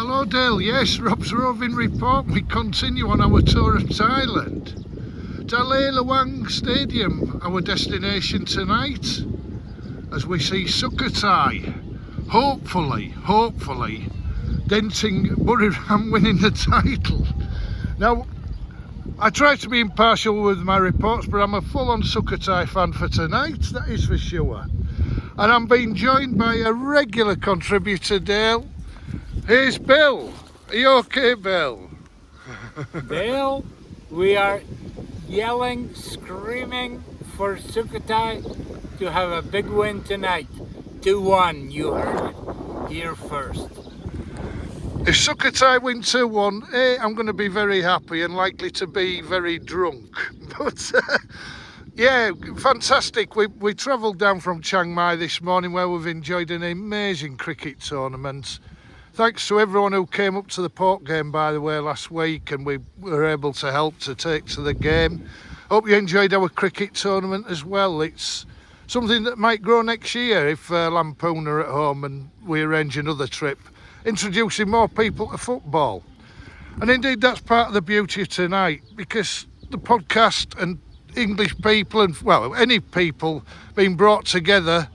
Hello Dale, yes, Rob's Roving report. We continue on our tour of Thailand. Thalay Luang Stadium, our destination tonight, as we see Sukhothai, hopefully, denting Buriram winning the title. Now, I try to be impartial with my reports, but I'm a full-on Sukhothai fan for tonight, that is for sure. And I'm being joined by a regular contributor, Dale. Here's Bill. Are you okay, Bill? Dale, we are yelling, screaming for Sukhothai to have a big win tonight. 2-1, you heard it here first. If Sukhothai win 2-1, I'm going to be very happy and likely to be very drunk. But yeah, fantastic. We travelled down from Chiang Mai this morning where we've enjoyed an amazing cricket tournament. Thanks to everyone who came up to the Port game, by the way, last week, and we were able to help to take to the game. Hope you enjoyed our cricket tournament as well. It's something that might grow next year if Lampoon are at home and we arrange another trip, introducing more people to football. And indeed, that's part of the beauty of tonight, because the podcast and English people and, well, any people being brought together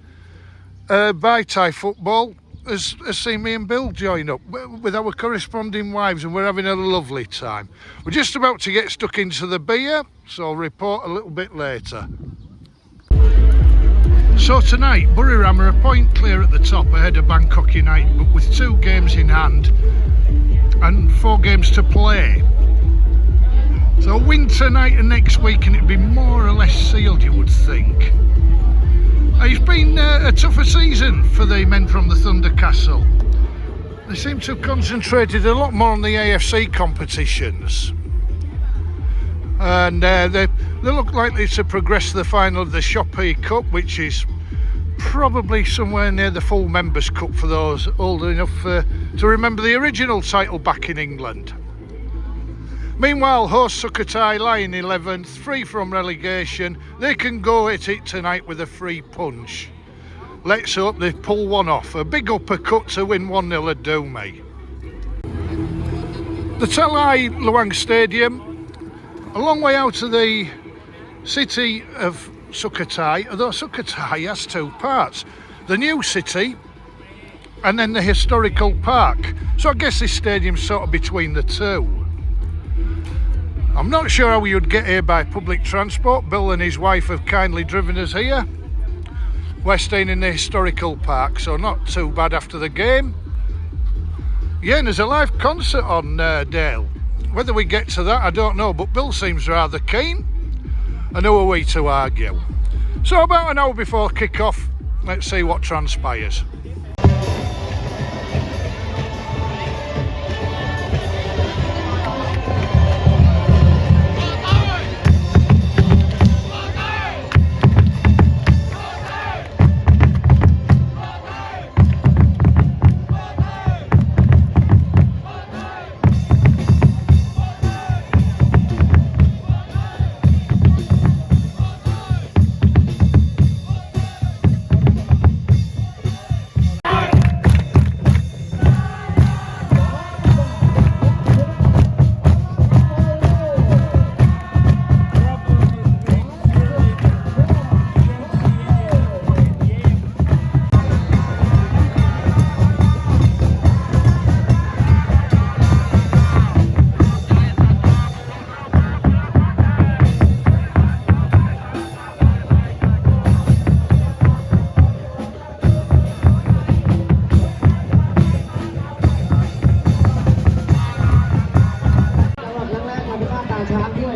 by Thai football has seen me and Bill join up with our corresponding wives, and we're having a lovely time. We're just about to get stuck into the beer, so I'll report a little bit later. So tonight, Buriram are a point clear at the top ahead of Bangkok United, but with 2 games in hand and 4 games to play. So a win tonight and next week and it'd be more or less sealed, you would think. It's been a tougher season for the men from the Thunder Castle. They seem to have concentrated a lot more on the AFC competitions. And they look likely to progress to the final of the Shopee Cup, which is probably somewhere near the full Members' Cup for those old enough to remember the original title back in England. Meanwhile, host Sukhothai lie in 11th, free from relegation. They can go at it tonight with a free punch. Let's hope they pull one off. A big uppercut to win 1-0 would do me. The Thalay Luang Stadium, a long way out of the city of Sukhothai, although Sukhothai has 2 parts. The new city and then the historical park. So I guess this stadium's sort of between the two. I'm not sure how you'd get here by public transport. Bill and his wife have kindly driven us here. We're staying in the historical park, so not too bad after the game. Yeah, and there's a live concert on Dale. Whether we get to that, I don't know, but Bill seems rather keen. And who are we to argue? So about an hour before kick-off, let's see what transpires.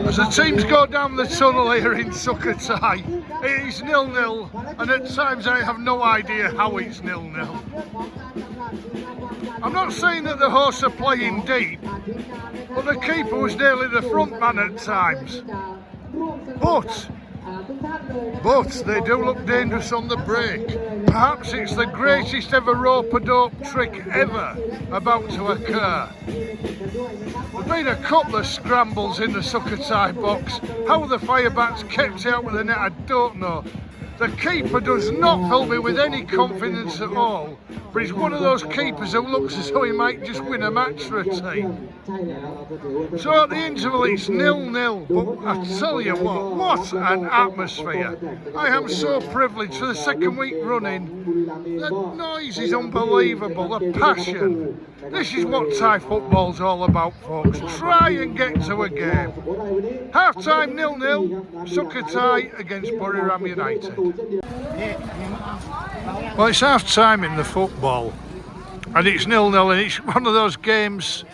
As the teams go down the tunnel here in Sukhothai, it is 0-0, and at times I have no idea how it's 0-0. I'm not saying that the hosts are playing deep, but the keeper was nearly the front man at times. But they do look dangerous on the break. Perhaps it's the greatest ever rope-a-dope trick ever about to occur. There's been a couple of scrambles in the Sukhothai box. How the Firebats kept it out with the net, I don't know. The keeper does not fill me with any confidence at all, but he's one of those keepers who looks as though he might just win a match for a team. So at the interval it's 0-0, but I tell you what an atmosphere. I am so privileged for the second week running. The noise is unbelievable, the passion. This is what Thai football's all about, folks. Try and get to a game. Half time 0-0, Sukhothai against Buriram United. Well, it's half time in the football, and it's 0-0, and it's one of those games,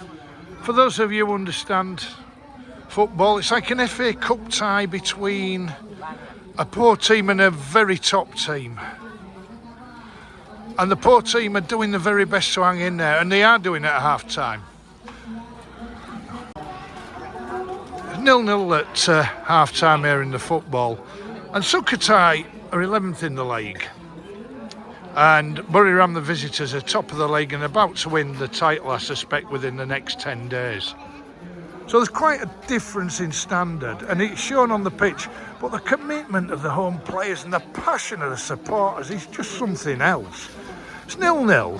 for those of you who understand football, it's like an FA Cup tie between a poor team and a very top team. And the poor team are doing the very best to hang in there, and they are doing it at half time. 0-0 at half time here in the football, and Sukhothai are 11th in the league, and Buriram, the visitors, are top of the league and about to win the title, I suspect, within the next 10 days. So there's quite a difference in standard, and it's shown on the pitch, but the commitment of the home players and the passion of the supporters is just something else. It's 0-0.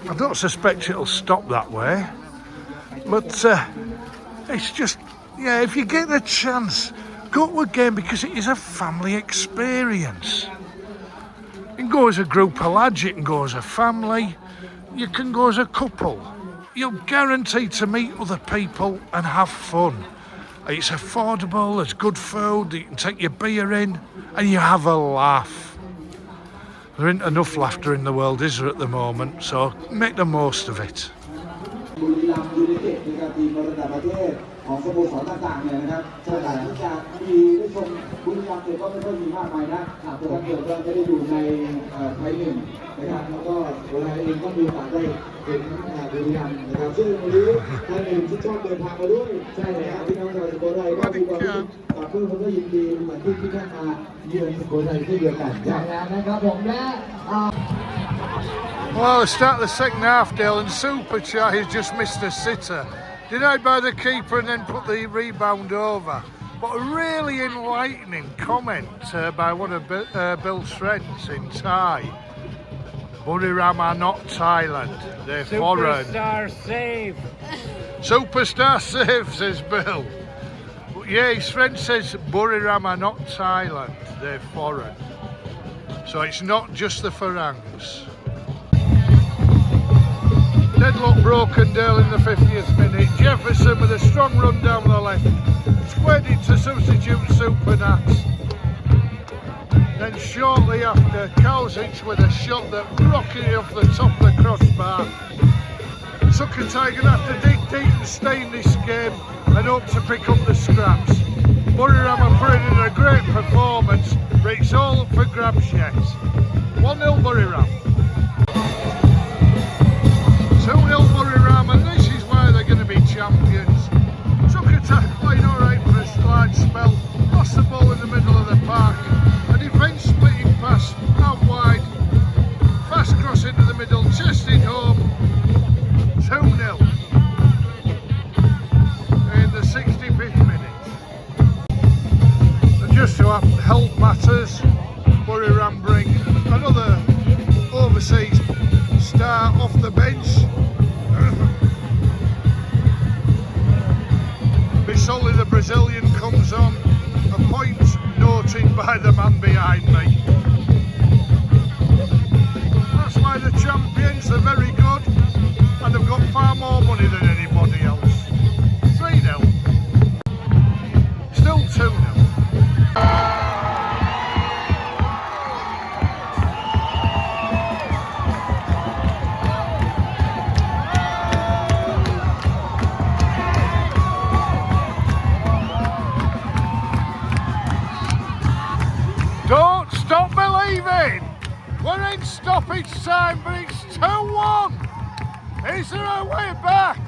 I don't suspect it'll stop that way, but it's just, yeah, if you get the chance, go to a game, because it is a family experience. You can go as a group of lads, you can go as a family, you can go as a couple. You're guaranteed to meet other people and have fun. It's affordable, there's good food, you can take your beer in and you have a laugh. There isn't enough laughter in the world, is there, at the moment, so make the most of it. ของสโมสรต่างๆเนี่ยนะครับใช่หลังจากมีได้ชมบุรีรัมย์ก็ไม่ค่อยมีมากมายนะแต่ถ้าเกิดเราจะได้อยู่ในไทยหนึ่งนะครับแล้วก็โดยเองก็มีโอกาสได้เห็นบุรีรัมย์นะครับซึ่งวันนี้ไทยหนึ่งที่ชอบเดินทางมาด้วยใช่เลยครับพี่น้องชาวสุโขทัยก็มีความกับเพื่อนผมก็ยินดีเหมือนที่ท่านมาเยือนสุโขทัยเช่นเดียวกันใช่แล้วนะครับผมและ Well, the start of the second half, Dale, and Sukhothai has just missed a sitter. Denied by the keeper and then put the rebound over. But a really enlightening comment by one of Bill's friends in Thai. Buriram are not Thailand, they're foreign. Superstar save. Superstar save, says Bill. But yeah, his friend says Buriram are not Thailand, they're foreign. So it's not just the Farangs. Deadlock broken, Dale, in the 50th minute. Jefferson with a strong run down the left. Squared it to substitute Supernats. Then shortly after, Kauzic with a shot that rocketed off the top of the crossbar. Sukhothai going to have to dig deep and stay in this game and hope to pick up the scraps. Buriram are putting in a great performance, but it's all up for grabs yet. 1-0 Buriram. 2-0 Buriram, and this is why they're going to be champions. Sukhothai playing alright for a large spell, lost the ball in the middle of the park, a defence splitting pass out wide, fast cross into the middle, chested home, 2-0 in the 65th minute. And just to help matters, Buriram bring another overseas star off the bench. Bisolli, the Brazilian, comes on, a point noted by the man behind me. That's why the champions are very good, and they've got far more money than anybody else. 3-0. Still 2-0. Don't stop believing! We're in stoppage time, but it's 2-1! Is there a way back?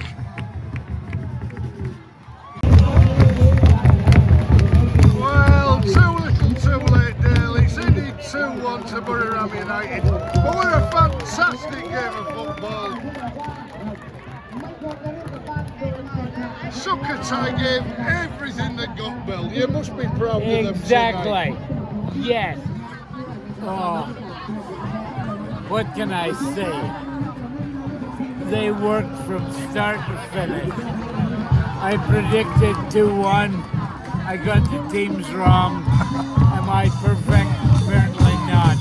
Well, too little too late, Dale. It's indeed 2-1 to Buriram United. But we're a fantastic game of football. Sukhothai gave everything that got Bill. You must be proud of them tonight. Exactly. Yes. Oh, what can I say? They worked from start to finish. I predicted 2-1. I got the teams wrong. Am I perfect? Apparently not.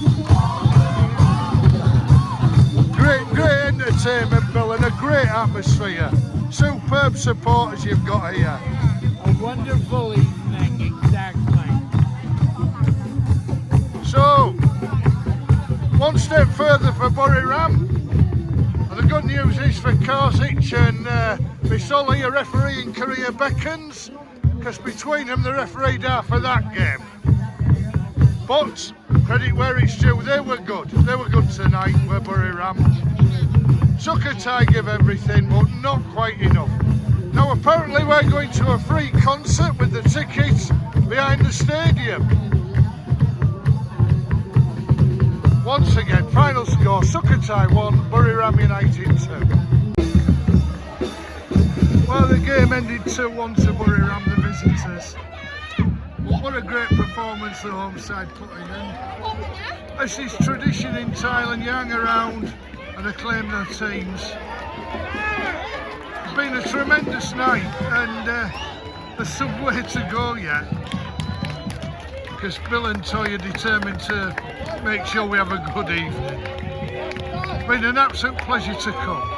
Great entertainment, Bill, and a great atmosphere. Superb supporters you've got here. A wonderful evening, exactly. So, one step further for Buriram. And the good news is for Korsic and Misoli, a refereeing career beckons, because between them they refereed half of that game. But, credit where it's due, they were good. They were good tonight, were Buriram. Sukhothai give everything, but not quite enough. Now apparently we're going to a free concert with the tickets behind the stadium. Once again, final score, Sukhothai 1, Buriram United 2. Well, the game ended 2-1 to Buriram, the visitors. What a great performance the home side putting in. As is tradition in Thailand, you hang around and acclaim their teams. It's been a tremendous night, and there's some way to go yet, because Bill and Toy are determined to make sure we have a good evening. It's been an absolute pleasure to come.